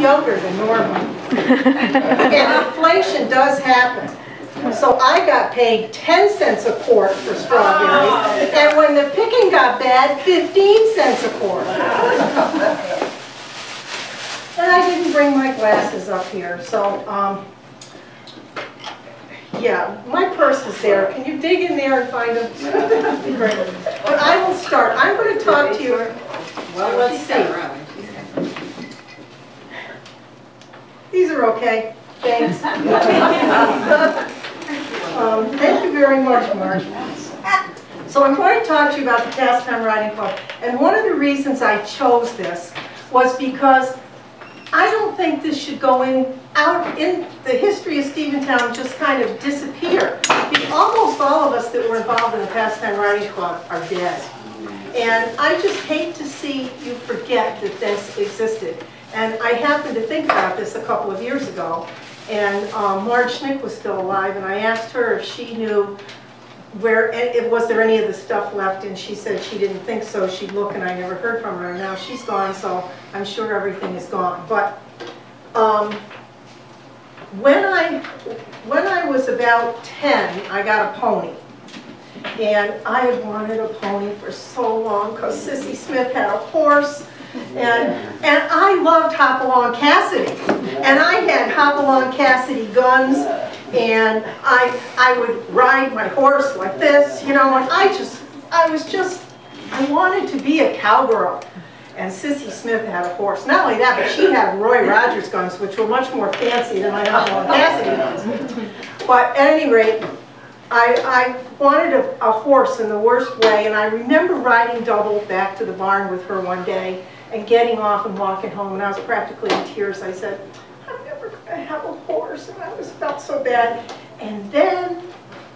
younger than normal. And inflation does happen. So I got paid 10 cents a quart for strawberries, and when the picking got bad, 15 cents a quart. And I didn't bring my glasses up here, so yeah, my purse is there. Can you dig in there and find them? Great. But I will start. I'm going to talk to you. Well, let's see. These are okay. Thanks. Thank you very much, Mark. So I'm going to talk to you about the Pastime Riding Club. And one of the reasons I chose this was because I don't think this should go out in the history of Steventown, just kind of disappear. Almost all of us that were involved in the Pastime Riding Club are dead. And I just hate to see you forget that this existed. And I happened to think about this a couple of years ago, and Marge Schnick was still alive, and I asked her if she knew was there any of the stuff left, and she said she didn't think so. She'd look, and I never heard from her. Now she's gone, so I'm sure everything is gone. But when I was about 10, I got a pony. And I had wanted a pony for so long because Sissy Smith had a horse. And I loved Hopalong Cassidy. And I had Hopalong Cassidy guns. And I would ride my horse like this, you know, and I wanted to be a cowgirl. And Sissy Smith had a horse. Not only that, but she had Roy Rogers guns, which were much more fancy than my Hopalong Cassidy guns. But at any rate, I wanted a horse in the worst way, and I remember riding double back to the barn with her one day and getting off and walking home, and I was practically in tears. I said, I'm never going to have a horse, and I just felt so bad. And then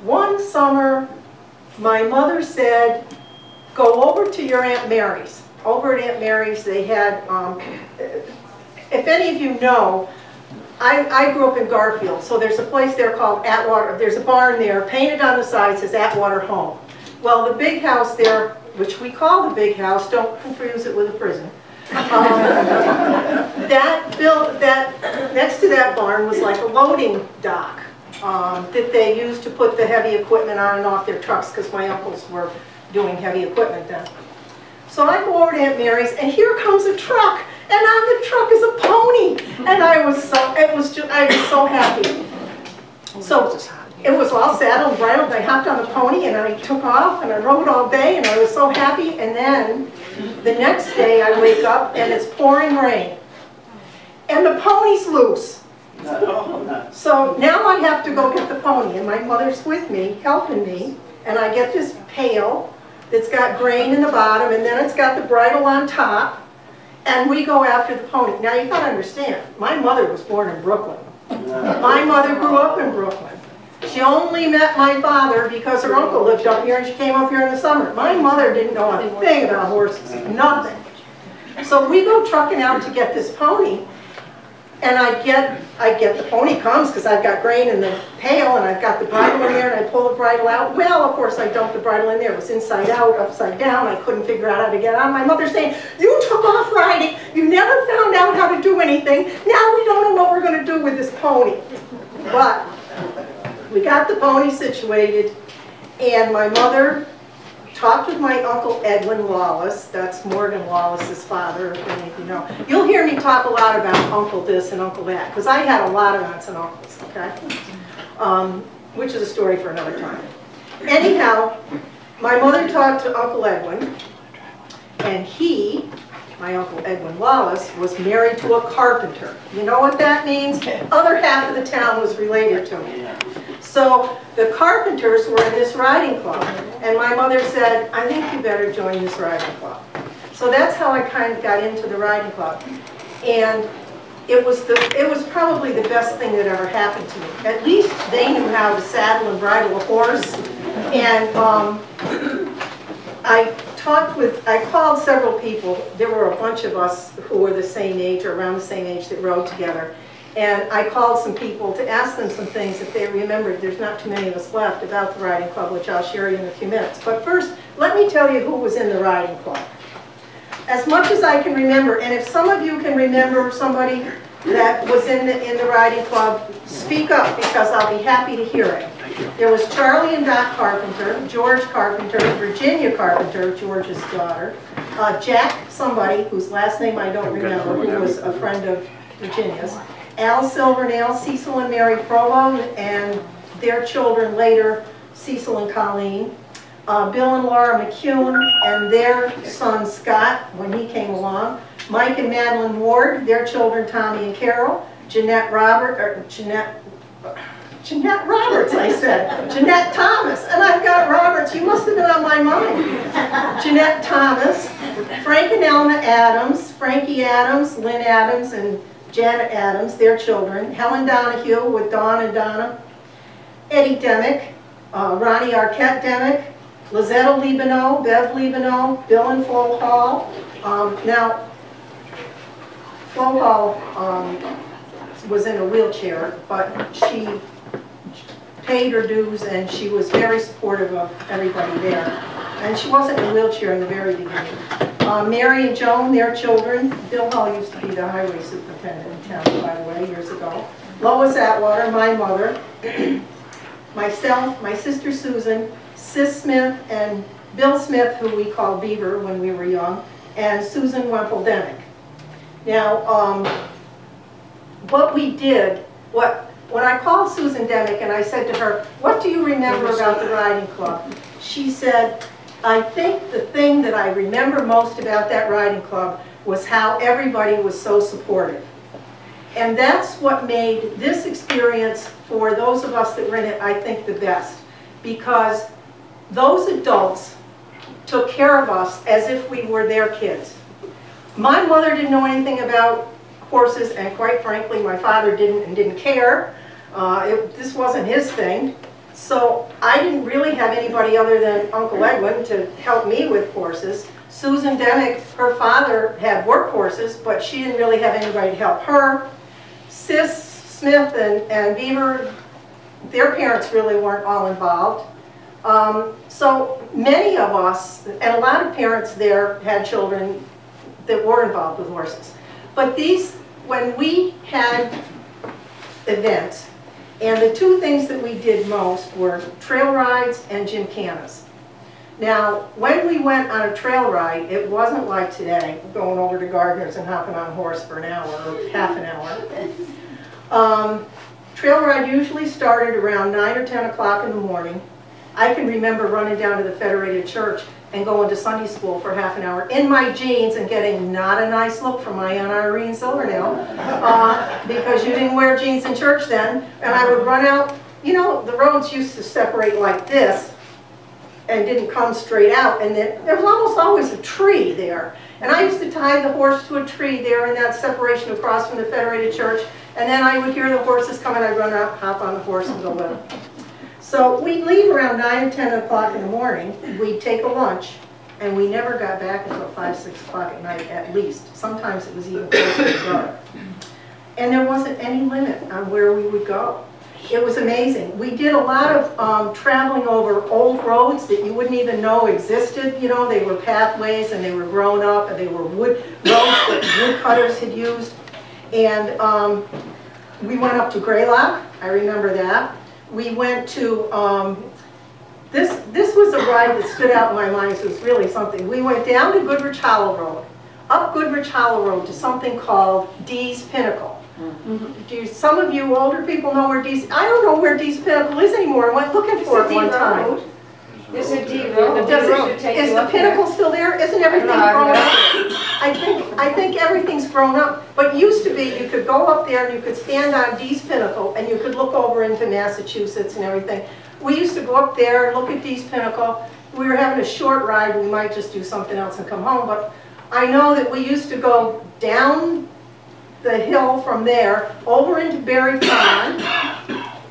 one summer, my mother said, go over to your Aunt Mary's. Over at Aunt Mary's, they had, if any of you know, I grew up in Garfield, so there's a place there called Atwater. There's a barn there, painted on the side, says Atwater Home. Well, the big house there, which we call the big house, don't confuse it with a prison. Next to that barn was like a loading dock that they used to put the heavy equipment on and off their trucks, because my uncles were doing heavy equipment then. So I go over to Aunt Mary's, and here comes a truck, and on the truck is a pony, and I was so happy. So it was all saddled and bridled. I hopped on the pony, and I took off, and I rode all day, and I was so happy. And then the next day, I wake up, and it's pouring rain, and the pony's loose. So now I have to go get the pony, and my mother's with me, helping me, and I get this pail that's got grain in the bottom, and then it's got the bridle on top, and we go after the pony. Now you got to understand, my mother was born in Brooklyn. My mother grew up in Brooklyn. She only met my father because her uncle lived up here, and she came up here in the summer. My mother didn't know a thing about horses, nothing. So we go trucking out to get this pony, and I get the pony comes because I've got grain in the pail, and I've got the bridle in there, and I pull the bridle out. Well, of course, I dumped the bridle in there. It was inside out, upside down. I couldn't figure out how to get it on. My mother's saying, you took off riding. You never found out how to do anything. Now we don't know what we're going to do with this pony. But we got the pony situated, and my mother talked with my Uncle Edwin Wallace. That's Morgan Wallace's father, if any of you know. You'll hear me talk a lot about Uncle this and Uncle that, because I had a lot of aunts and uncles, okay? Which is a story for another time. Anyhow, my mother talked to Uncle Edwin, and he, my Uncle Edwin Wallace, was married to a carpenter. You know what that means? The other half of the town was related to me. So the carpenters were in this riding club, and my mother said, I think you better join this riding club. So that's how I kind of got into the riding club. And it was probably the best thing that ever happened to me. At least they knew how to saddle and bridle a horse. And I called several people. There were a bunch of us who were the same age or around the same age that rode together. And I called some people to ask them some things if they remembered. There's not too many of us left about the riding club, which I'll share you in a few minutes. But first, let me tell you who was in the riding club. As much as I can remember, and if some of you can remember somebody, that was in the riding club, speak up because I'll be happy to hear it. There was Charlie and Doc Carpenter, George Carpenter, Virginia Carpenter, George's daughter, Jack somebody, whose last name I don't remember, who was a friend of Virginia's, Al Silvernail, Cecil and Mary Provo, and their children later, Cecil and Colleen, Bill and Laura McCune, and their son Scott, when he came along, Mike and Madeline Ward, their children Tommy and Carol, Jeanette Roberts, I said. Jeanette Thomas, and I've got Roberts, you must have been on my mind. Jeanette Thomas, Frank and Elma Adams, Frankie Adams, Lynn Adams, and Janet Adams, their children, Helen Donahue with Dawn and Donna, Eddie Demick, Ronnie Arquette Demick, Lizetta Libano, Bev Libano, Bill and Flo Hall. Now, Flo Hall was in a wheelchair, but she paid her dues and she was very supportive of everybody there. And she wasn't in a wheelchair in the very beginning. Mary and Joan, their children. Bill Hall used to be the highway superintendent in town, by the way, years ago. Lois Atwater, my mother. Myself, my sister Susan, Sis Smith, and Bill Smith, who we called Beaver when we were young, and Susan Wemple Demick. Now, what we did, when I called Susan Demick and I said to her, what do you remember about the riding club? She said, I think the thing that I remember most about that riding club was how everybody was so supportive. And that's what made this experience, for those of us that were in it, I think the best. Because those adults took care of us as if we were their kids. My mother didn't know anything about horses, and quite frankly, my father didn't and didn't care. This wasn't his thing. So I didn't really have anybody other than Uncle Edwin to help me with horses. Susan Demick, her father had work horses, but she didn't really have anybody to help her. Sis Smith and Beaver, their parents really weren't all involved. So many of us, and a lot of parents there had children that were involved with horses. But these, when we had events, and the two things that we did most were trail rides and gymkhanas. Now, when we went on a trail ride, it wasn't like today, going over to Gardner's and hopping on a horse for an hour or half an hour. Trail ride usually started around 9 or 10 o'clock in the morning. I can remember running down to the Federated Church and going to Sunday school for half an hour in my jeans and getting not a nice look from my Aunt Irene Silvernail because you didn't wear jeans in church then. And I would run out, you know, the roads used to separate like this and didn't come straight out, and then there was almost always a tree there. And I used to tie the horse to a tree there in that separation across from the Federated Church, and then I would hear the horses coming, I'd run out, hop on the horse and go with them. So we'd leave around 9 or 10 o'clock in the morning, we'd take a lunch, and we never got back until 5, 6 o'clock at night at least. Sometimes it was even closer to dark. And there wasn't any limit on where we would go. It was amazing. We did a lot of traveling over old roads that you wouldn't even know existed. You know, they were pathways and they were grown up and they were wood roads that woodcutters had used. And we went up to Greylock. I remember that. We went to, this was a ride that stood out in my mind. So it was really something. We went down to Goodrich Hollow Road, up Goodrich Hollow Road to something called Dee's Pinnacle. Do some of you older people know where Dee's? I don't know where Dee's Pinnacle is anymore. I went looking for it one time. It's a D road. Is the Pinnacle still there? Isn't everything grown up? I think everything's grown up. But it used to be you could go up there and you could stand on Dee's Pinnacle and you could look over into Massachusetts and everything. We used to go up there and look at Dee's Pinnacle. We were having a short ride. We might just do something else and come home. But I know that we used to go down the hill from there, over into Berry Pond,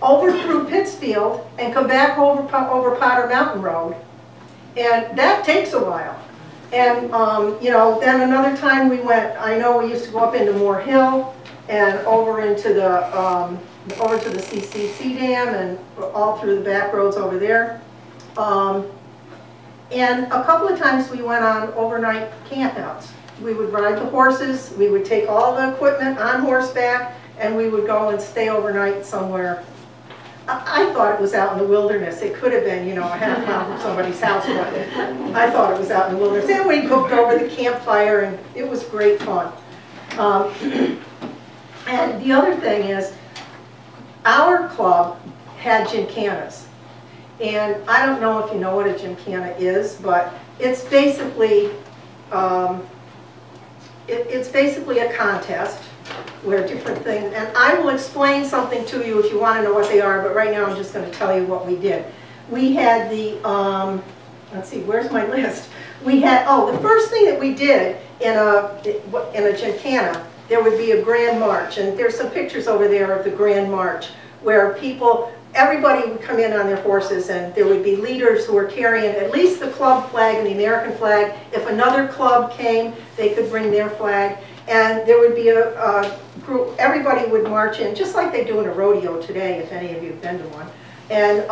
over through Pittsfield, and come back over Potter Mountain Road. And that takes a while. And, you know, then another time we went, I know we used to go up into Moore Hill, and over into the, over to the CCC Dam, and all through the back roads over there. And a couple of times we went on overnight campouts. we would ride the horses, we would take all the equipment on horseback, and we would go and stay overnight somewhere. I thought it was out in the wilderness. It could have been, you know, a half mile from somebody's house, but I thought it was out in the wilderness. And we cooked over the campfire, and it was great fun. And the other thing is, our club had gymkhanas. And I don't know if you know what a gymkhana is, but it's basically it's basically a contest where different things, and I will explain something to you if you want to know what they are, but right now I'm just going to tell you what we did. We had the, let's see, where's my list? We had, oh, the first thing that we did in a gymkhana, there would be a grand march, and there's some pictures over there of the grand march, where people, everybody would come in on their horses, and there would be leaders who were carrying at least the club flag and the American flag. If another club came, they could bring their flag. And there would be a group, everybody would march in, just like they do in a rodeo today, if any of you have been to one. And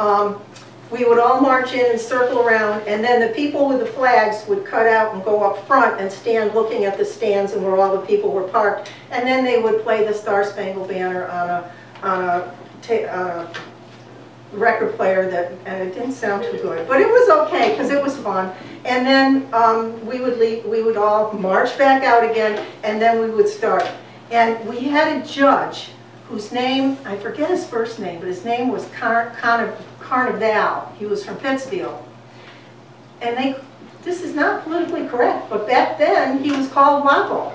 we would all march in and circle around, and then the people with the flags would cut out and go up front and stand looking at the stands and where all the people were parked. And then they would play the Star-Spangled Banner on a record player that, and it didn't sound too good, but it was okay because it was fun. And then we would all march back out again, and then we would start. And we had a judge whose name, I forget his first name, but his name was Carnival. He was from Pittsfield. And this is not politically correct, but back then he was called Wapo.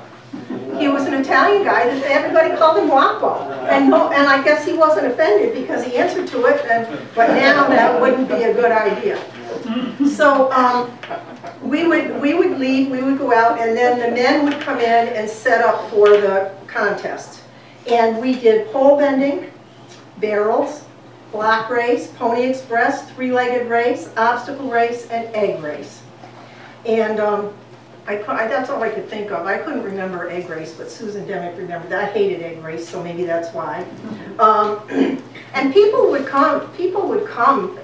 He was an Italian guy that everybody called him Wapo. And I guess he wasn't offended because he answered to it, but now that wouldn't be a good idea. So we would leave, we would go out, and then the men would come in and set up for the contest. And we did pole bending, barrels, block race, pony express, three-legged race, obstacle race, and egg race. And that's all I could think of. I couldn't remember egg race, but Susan Demick remembered that. I hated egg race, so maybe that's why. And people would come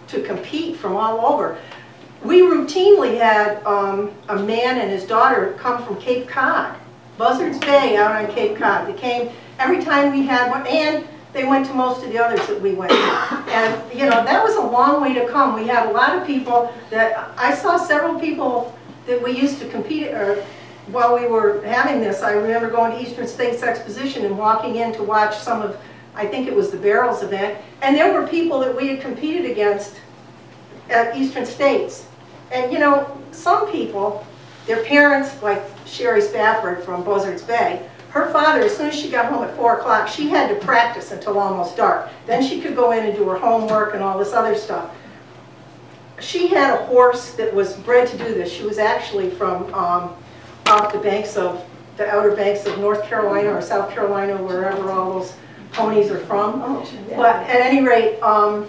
to compete from all over. We routinely had a man and his daughter come from Cape Cod, Buzzards Bay out on Cape Cod. They came every time we had one, and they went to most of the others that we went to. And you know, that was a long way to come. We had a lot of people that, I saw several people that we used to compete, or while we were having this, I remember going to Eastern States Exposition and walking in to watch some of, I think it was the Barrels event, and there were people that we had competed against at Eastern States. And you know, some people, their parents, like Sherry Spafford from Buzzards Bay, her father, as soon as she got home at 4 o'clock, she had to practice until almost dark. Then she could go in and do her homework and all this other stuff. She had a horse that was bred to do this. She was actually from off the banks of, the outer banks of North Carolina or South Carolina, wherever all those ponies are from. But at any rate, the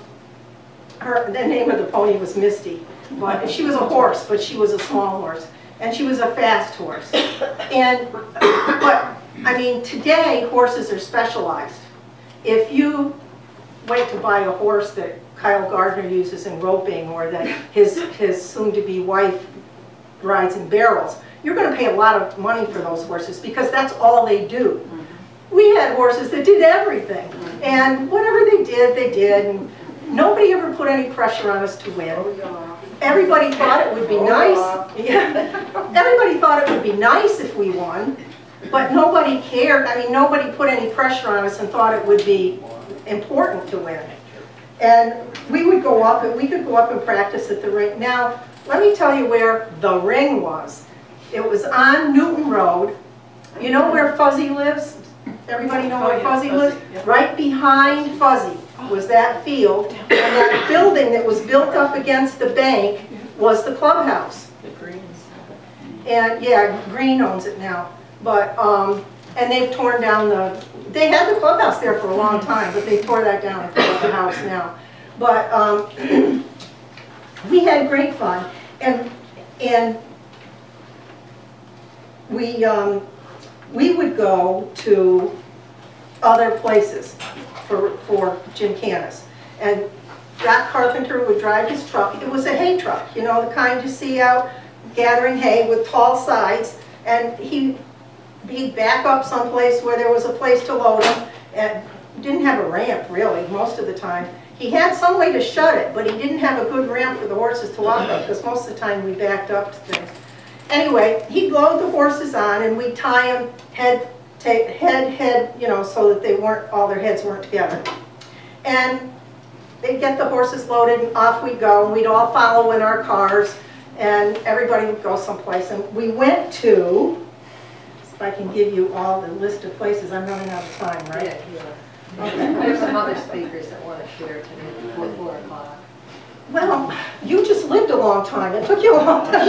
name of the pony was Misty. But she was a horse, but she was a small horse. And she was a fast horse. But I mean, today horses are specialized. If you went to buy a horse that Kyle Gardner uses in roping, or that his soon-to-be wife rides in barrels, you're going to pay a lot of money for those horses because that's all they do. We had horses that did everything, and whatever they did, and nobody ever put any pressure on us to win. Everybody thought it would be nice. Yeah. Everybody thought it would be nice if we won, but nobody cared. I mean, nobody put any pressure on us and thought it would be important to win. And we would go up, and we could go up and practice at the ring. Now, let me tell you where the ring was. It was on Newton Road. You know where Fuzzy lives? Everybody know where Fuzzy lives? Right behind Fuzzy was that field, and that building that was built up against the bank was the clubhouse. The Greens. And yeah, Green owns it now. But and they've torn down they had the clubhouse there for a long time, but they tore that down and put up the house now. But we had great fun, and we would go to other places for gymkhanas. And Jack Carpenter would drive his truck. It was a hay truck, you know, the kind you see out gathering hay with tall sides. And he'd back up someplace where there was a place to load them, and didn't have a ramp really most of the time. He had some way to shut it, but he didn't have a good ramp for the horses to walk up, because most of the time we backed up to things. Anyway, he'd load the horses on, and we'd tie them head, you know, so that they weren't, all their heads weren't together. And they'd get the horses loaded, and off we'd go, and we'd all follow in our cars, and everybody would go someplace. And we went to, if I can give you all the list of places, I'm running out of time, right? Yeah. Okay. There's some other speakers that want to share today before 4 o'clock. Well, you just lived a long time. It took you a long time.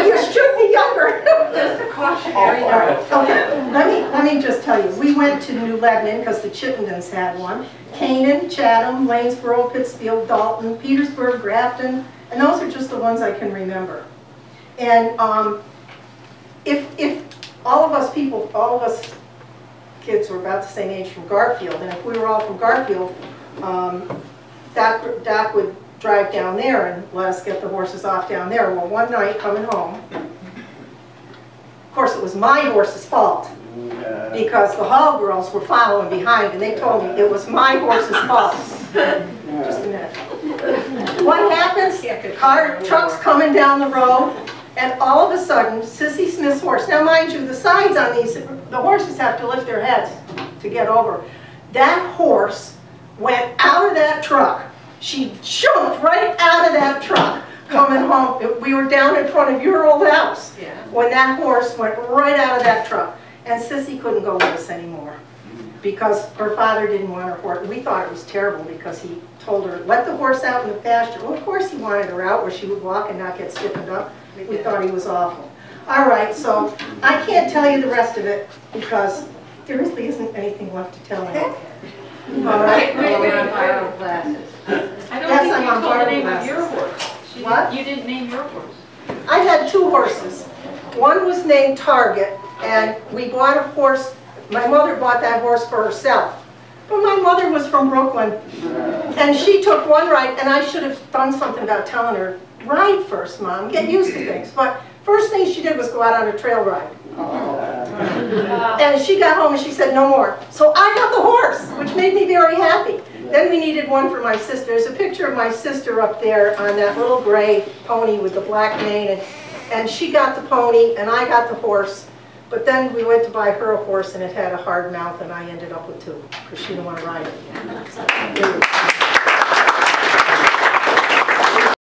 You should be younger. Just a cautionary note. Okay, let me just tell you. We went to New Lebanon because the Chittendens had one. Canaan, Chatham, Lanesboro, Pittsfield, Dalton, Petersburg, Grafton, and those are just the ones I can remember. And if all of us kids were about the same age from Garfield, and if we were all from Garfield, Doc would drive down there and let us get the horses off down there. Well, one night coming home, of course it was my horse's fault, because the hall girls were following behind, and they told me it was my horse's fault. Just a minute. What happens? Trucks coming down the road, and all of a sudden, Sissy Smith's horse, now mind you, the sides on these, the horses have to lift their heads to get over. That horse went out of that truck. She jumped right out of that truck coming home. We were down in front of your old house when that horse went right out of that truck. And Sissy couldn't go with us anymore because her father didn't want her horse. We thought it was terrible because he told her, let the horse out in the pasture. Well, of course he wanted her out where she would walk and not get stiffened up. We thought he was awful. All right, so I can't tell you the rest of it because there really isn't anything left to tell you. All right. We're on bio classes. I don't Yes, think I'm you on told the board name with of your horse. What? You didn't name your horse. I had 2 horses. One was named Target, and we bought a horse. My mother bought that horse for herself. But my mother was from Brooklyn, and she took one ride, and I should have done something about telling her, ride first, Mom, get used to things. But first thing she did was go out on a trail ride. And she got home and she said, no more. So I got the horse, which made me very happy. Then we needed one for my sister. There's a picture of my sister up there on that little gray pony with the black mane. And she got the pony and I got the horse. But then we went to buy her a horse and it had a hard mouth and I ended up with 2 because she didn't want to ride it again. So,